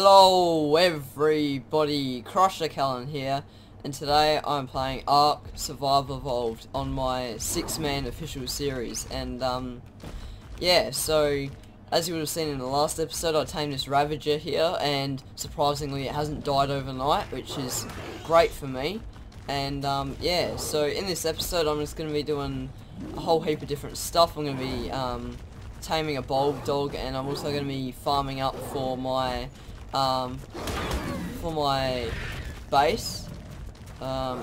Hello everybody, Crusher Callan here, and today I'm playing Ark Survival Evolved on my 6-man official series. And yeah, so as you would have seen in the last episode, I tamed this Ravager here, and surprisingly it hasn't died overnight, which is great for me. And yeah, so in this episode I'm just going to be doing a whole heap of different stuff. I'm going to be taming a bulb dog, and I'm also going to be farming up for my base. At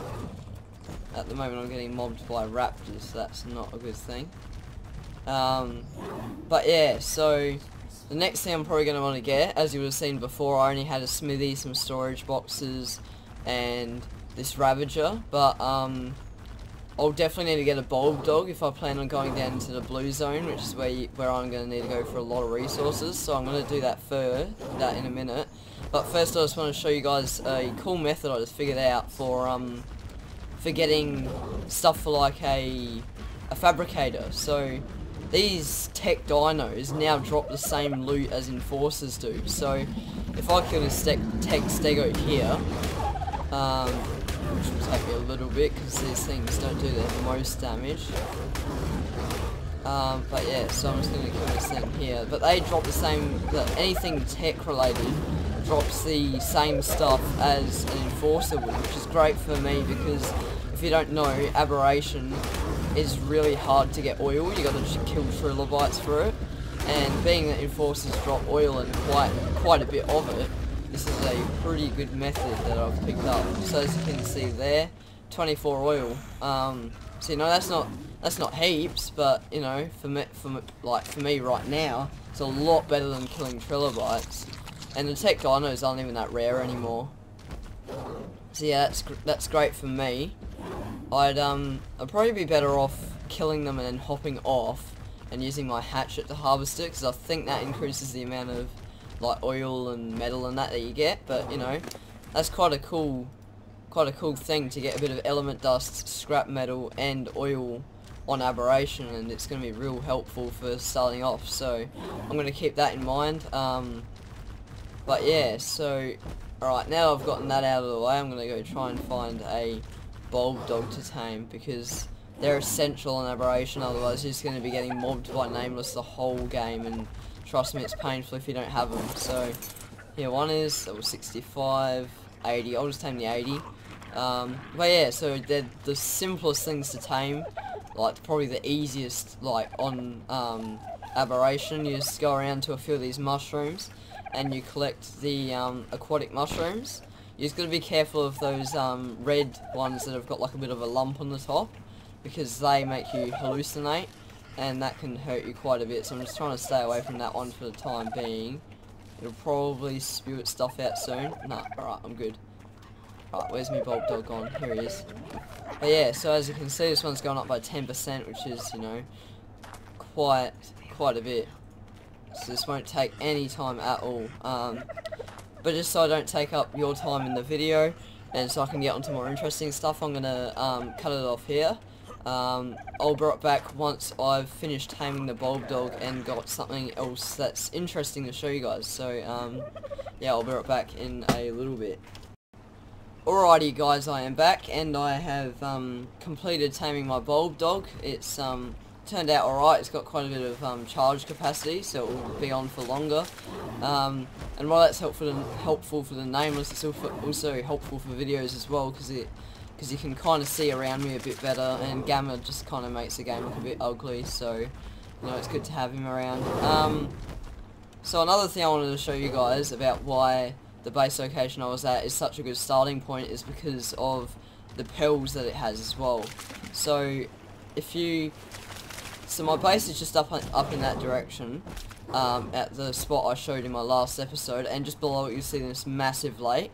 the moment I'm getting mobbed by raptors, so that's not a good thing. But yeah, so the next thing I'm probably going to want to get, as you would have seen before, I only had a smithy, some storage boxes, and this Ravager, but I'll definitely need to get a bulb dog if I plan on going down into the blue zone, which is where I'm going to need to go for a lot of resources. So I'm going to do that in a minute. But first I just want to show you guys a cool method I just figured out for getting stuff for like a fabricator. So these tech dinos now drop the same loot as enforcers do. So if I kill this tech stego here, which will take me a little bit because these things don't do the most damage. But yeah, so I'm just going to kill this thing here. But they drop the same, anything tech related drops the same stuff as an enforcer would, which is great for me because if you don't know, aberration is really hard to get oil. You got to kill trilobites for it, and being that enforcers drop oil and quite a bit of it, this is a pretty good method that I've picked up. So as you can see there, 24 oil. So you know that's not heaps, but you know for me right now, it's a lot better than killing trilobites. And the tech dinos aren't even that rare anymore. So yeah, that's great for me. I'd probably be better off killing them and then hopping off and using my hatchet to harvest it, because I think that increases the amount of like oil and metal and that you get. But you know, that's quite a cool thing to get a bit of element dust, scrap metal and oil on aberration, and it's going to be real helpful for starting off. So I'm going to keep that in mind. But yeah, so alright, now I've gotten that out of the way, I'm going to go try and find a bulb dog to tame, because they're essential in aberration, otherwise you're just going to be getting mobbed by Nameless the whole game, and trust me, it's painful if you don't have them. So here one is, that was 65, 80, I'll just tame the 80. But yeah, so they're the simplest things to tame, like probably the easiest, like on aberration. You just go around to a few of these mushrooms and you collect the aquatic mushrooms. You just gotta be careful of those red ones that have got like a bit of a lump on the top, because they make you hallucinate and that can hurt you quite a bit. So I'm just trying to stay away from that one for the time being. It'll probably spew its stuff out soon. Nah, alright, I'm good. Alright, where's my bulb dog gone? Here he is. But yeah, so as you can see, this one's going up by 10%, which is, you know, quite a bit. So this won't take any time at all. But just so I don't take up your time in the video, and so I can get onto more interesting stuff, I'm gonna cut it off here. I'll be right back once I've finished taming the bulb dog and got something else that's interesting to show you guys. So yeah, I'll be right back in a little bit. Alrighty guys, I am back, and I have completed taming my bulb dog. It's turned out alright. It's got quite a bit of charge capacity, so it will be on for longer. And while that's helpful for the Nameless, it's also helpful for videos as well, because you can kind of see around me a bit better, and Gamma just kind of makes the game look a bit ugly, so you know, it's good to have him around. So another thing I wanted to show you guys about why the base location I was at is such a good starting point is because of the pearls that it has as well. So my base is just up in that direction, at the spot I showed in my last episode, and just below it you see this massive lake,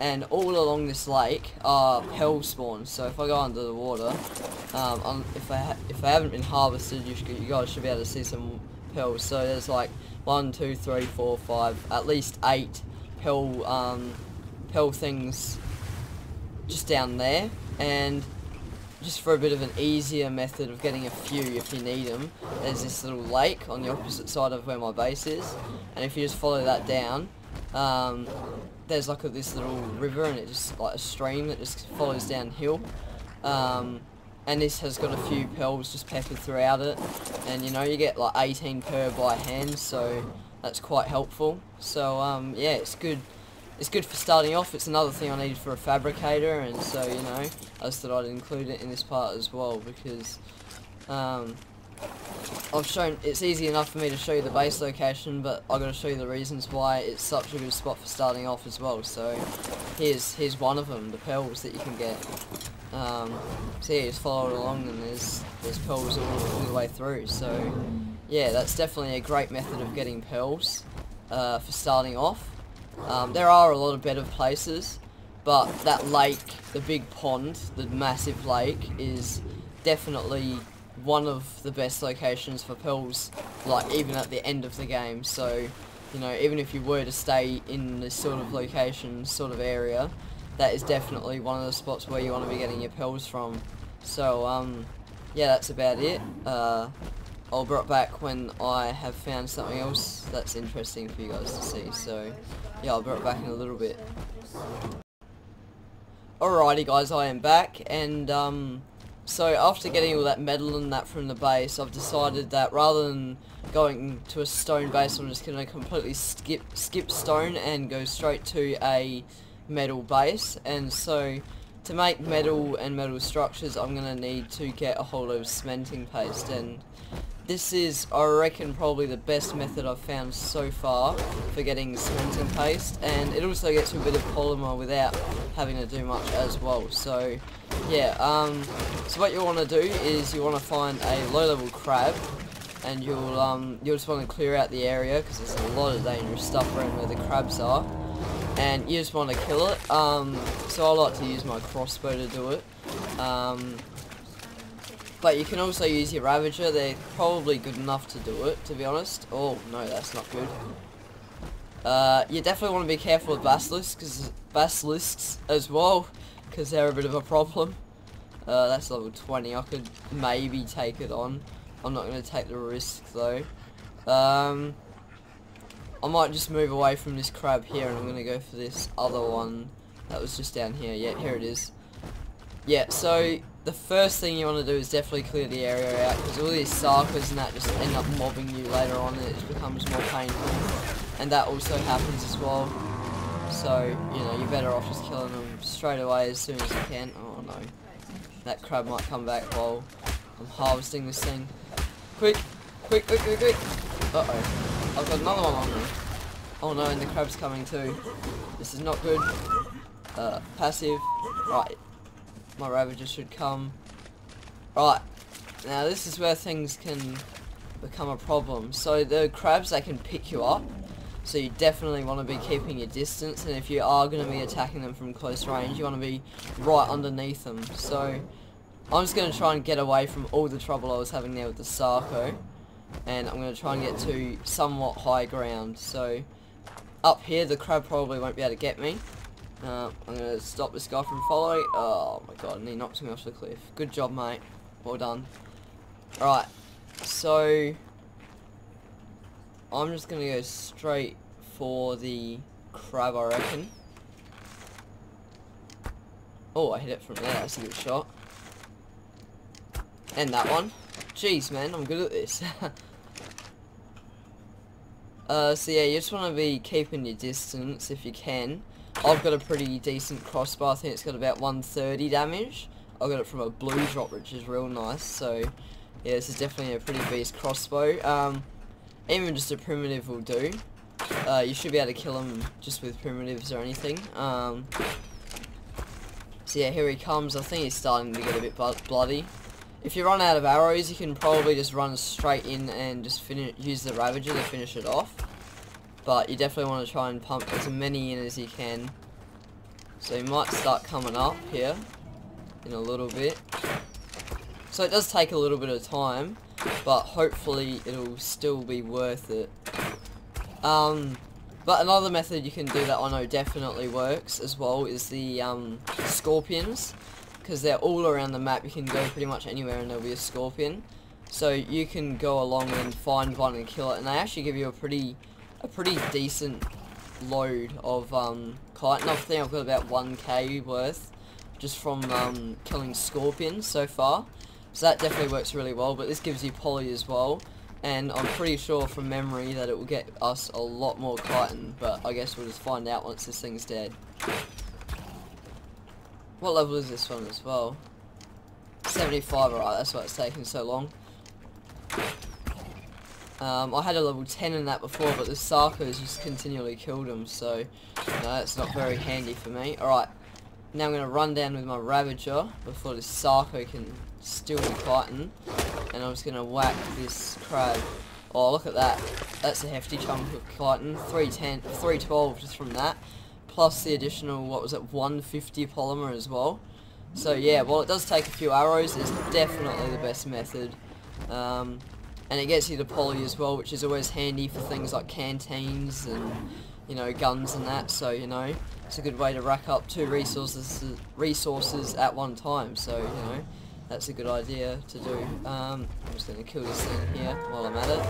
and all along this lake are pearl spawns. So if I go under the water, if they haven't been harvested, you guys should be able to see some pearls. So there's like 1, 2, 3, 4, 5, at least 8 pearl things just down there. And just for a bit of an easier method of getting a few if you need them, there's this little lake on the opposite side of where my base is, and if you just follow that down, there's like this little river, and it just like a stream that just follows downhill. And this has got a few pearls just peppered throughout it, and you know, you get like 18 per by hand, so that's quite helpful. So yeah, it's good. It's good for starting off. It's another thing I needed for a fabricator, and so, you know, I just thought I'd include it in this part as well, because I've shown it's easy enough for me to show you the base location, but I've got to show you the reasons why it's such a good spot for starting off as well. So here's one of them, the pearls that you can get. So yeah, just follow it along, and there's pearls all the way through. So yeah, that's definitely a great method of getting pearls for starting off. There are a lot of better places, but that lake, the big pond, the massive lake, is definitely one of the best locations for pearls, like even at the end of the game. So, you know, even if you were to stay in this sort of location, sort of area, that is definitely one of the spots where you want to be getting your pearls from. So, yeah, that's about it. I'll be right back when I have found something else that's interesting for you guys to see. So, yeah, I'll be right back in a little bit. Alrighty guys, I am back, and so after getting all that metal and that from the base, I've decided that rather than going to a stone base, I'm just going to completely skip stone and go straight to a metal base. And so to make metal and metal structures, I'm going to need to get a whole load of cementing paste, and this is, I reckon, probably the best method I've found so far for getting cementing paste, and it also gets you a bit of polymer without having to do much as well. So yeah, so what you want to do is you want to find a low-level crab, and you'll just want to clear out the area, because there's a lot of dangerous stuff around where the crabs are, and you just want to kill it. So I like to use my crossbow to do it. But you can also use your Ravager. They're probably good enough to do it, to be honest. Oh, no, that's not good. You definitely want to be careful with basilisks as well, because they're a bit of a problem. That's level 20. I could maybe take it on. I'm not going to take the risk, though. I might just move away from this crab here, and I'm going to go for this other one that was just down here. Yeah, here it is. Yeah, so the first thing you want to do is definitely clear the area out, because all these sarkas and that just end up mobbing you later on, and it just becomes more painful. And that also happens as well. So, you know, you're better off just killing them straight away as soon as you can. Oh no. That crab might come back while I'm harvesting this thing. Quick! Quick, quick, quick, quick! Uh-oh. I've got another one on me. Oh no, and the crab's coming too. This is not good. Passive. Right. My Ravager should come. Right, now this is where things can become a problem. So the crabs, they can pick you up, so you definitely want to be keeping your distance, and if you are going to be attacking them from close range, you want to be right underneath them. So I'm just going to try and get away from all the trouble I was having there with the Sarko, and I'm going to try and get to somewhat high ground. So up here, the crab probably won't be able to get me. I'm going to stop this guy from following. Oh my god, and he knocks me off the cliff. Good job, mate. Well done. Alright, so I'm just going to go straight for the crab, I reckon. Oh, I hit it from there. That's a good shot. And that one. Jeez, man, I'm good at this. So yeah, you just want to be keeping your distance if you can. I've got a pretty decent crossbow. I think it's got about 130 damage. I got it from a blue drop, which is real nice. So yeah, this is definitely a pretty beast crossbow. Even just a primitive will do. You should be able to kill them just with primitives or anything. So yeah, here he comes. I think he's starting to get a bit bloody. If you run out of arrows, you can probably just run straight in and just use the Ravager to finish it off. But you definitely want to try and pump as many in as you can. So you might start coming up here in a little bit. So it does take a little bit of time, but hopefully it'll still be worth it. But another method you can do that I know definitely works as well is the scorpions, because they're all around the map. You can go pretty much anywhere and there'll be a scorpion. So you can go along and find one and kill it, and they actually give you a pretty decent load of chitin. I think I've got about 1k worth just from killing scorpions so far. So that definitely works really well, but this gives you poly as well. And I'm pretty sure from memory that it will get us a lot more chitin, but I guess we'll just find out once this thing's dead. What level is this one as well? 75, alright, that's why it's taking so long. I had a level 10 in that before, but the Sarkos just continually killed him, so that's not very handy for me. Alright, now I'm going to run down with my Ravager before this Sarko can steal the chitin, and I'm just going to whack this crab. Oh, look at that. That's a hefty chunk of chitin. 312 just from that, plus the additional, what was it, 150 polymer as well. So yeah, while it does take a few arrows, it's definitely the best method. And it gets you the poly as well, which is always handy for things like canteens and, you know, guns and that. So, you know, it's a good way to rack up 2 resources at one time. So, you know, that's a good idea to do. I'm just going to kill this thing here while I'm at it.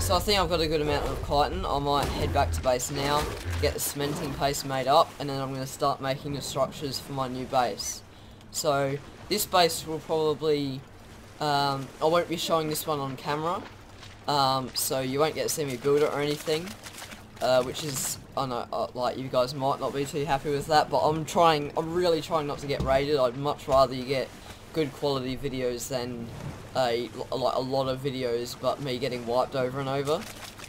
So I think I've got a good amount of chitin. I might head back to base now, get the cementing paste made up, and then I'm going to start making the structures for my new base. So this base will probably... I won't be showing this one on camera, so you won't get to see me build it or anything, which is, I know, like, you guys might not be too happy with that, but I'm really trying not to get raided. I'd much rather you get good quality videos than a lot of videos, but me getting wiped over and over.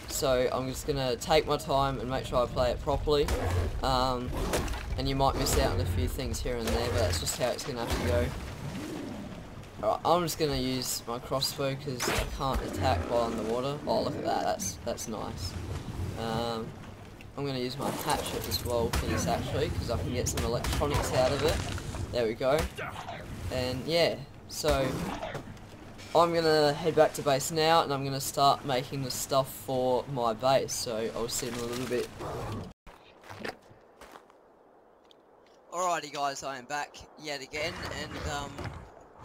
So I'm just going to take my time and make sure I play it properly, and you might miss out on a few things here and there, but that's just how it's going to have to go. Alright, I'm just going to use my crossbow because I can't attack while underwater. Oh, look at that, that's nice. I'm going to use my hatchet as well for this actually, because I can get some electronics out of it. There we go. And yeah, so I'm going to head back to base now, and I'm going to start making the stuff for my base, so I'll see you in a little bit. Alrighty guys, I am back yet again, and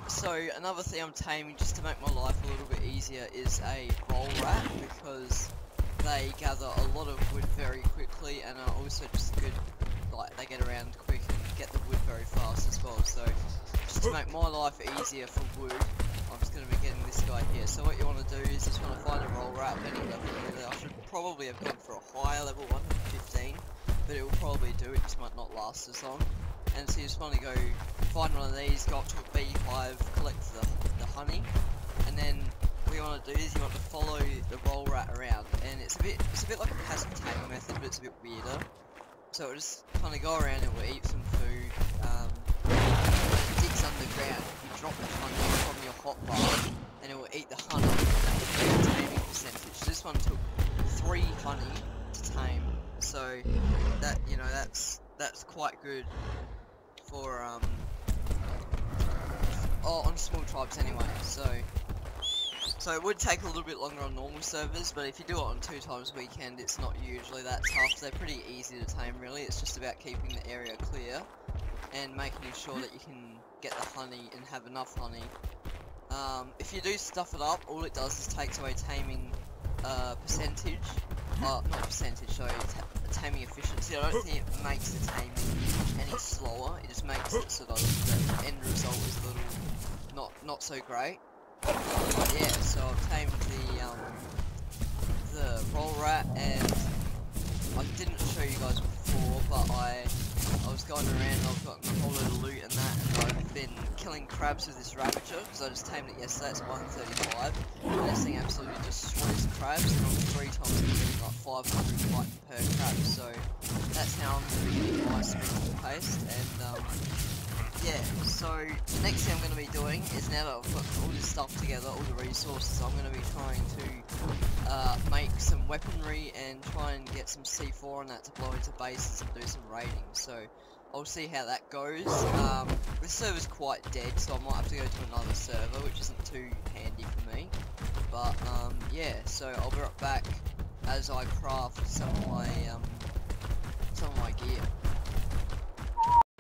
so another thing I'm taming just to make my life a little bit easier is a roll rat, because they gather a lot of wood very quickly and are also just good, like, they get around quick and get the wood very fast as well. So just to make my life easier for wood, I'm just going to be getting this guy here. So what you want to do is just want to find a roll rat of any level really. I should probably have gone for a higher level one, 15, but it will probably do, it just might not last as long. And so you just want to go find one of these, go up to a beehive, collect the honey, and then what you want to do is you want to follow the roll rat around, and it's a bit like a passive taming method, but it's a bit weirder. So it'll just kind of go around and we'll eat some food. It digs underground. You drop the honey from your hotbar, and it will eat the honey. And the taming percentage. This one took 3 honey to tame, so that, you know, that's quite good for on small tribes anyway. So it would take a little bit longer on normal servers, but if you do it on 2 times a weekend, it's not usually that tough. They're pretty easy to tame really. It's just about keeping the area clear and making sure that you can get the honey and have enough honey. If you do stuff it up, all it does is takes away taming percentage. Not percentage, sorry, taming efficiency. I don't think it makes the taming any slower. It just makes it sort of, the end result is a little not so great. But yeah, so I've tamed the roll rat, and I didn't show you guys before, but I was going around and I've gotten a whole lot of loot and that, and I've been killing crabs with this Ravager, because I just tamed it yesterday. It's 135, and this thing absolutely destroys crabs, and on 3 times I'm getting like 500 chitin per crab, so that's how I'm going to be getting my cementing paste. And yeah, so the next thing I'm going to be doing is, now that I've got all this stuff together, all the resources, I'm going to be trying to make some weaponry and try and get some C4 on that to blow into bases and do some raiding. So I'll see how that goes. This server's quite dead, so I might have to go to another server, which isn't too handy for me. But yeah, so I'll be right back as I craft some of my gear.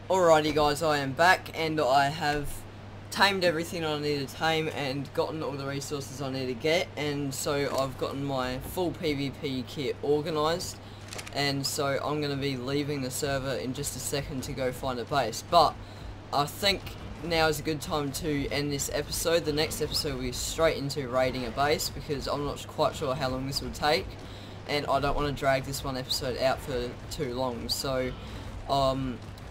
Alrighty guys, I am back, and I have tamed everything I need to tame and gotten all the resources I need to get, and so I've gotten my full PvP kit organised, and so I'm going to be leaving the server in just a second to go find a base. But I think now is a good time to end this episode. The next episode will be straight into raiding a base, because I'm not quite sure how long this will take, and I don't want to drag this one episode out for too long. So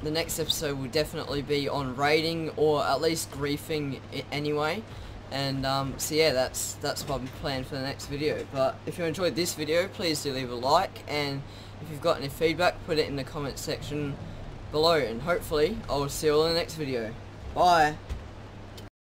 the next episode will definitely be on raiding, or at least griefing anyway. And so yeah, that's what I'm planning for the next video. But if you enjoyed this video, please do leave a like, and if you've got any feedback, put it in the comment section below, and hopefully I will see you all in the next video. Bye!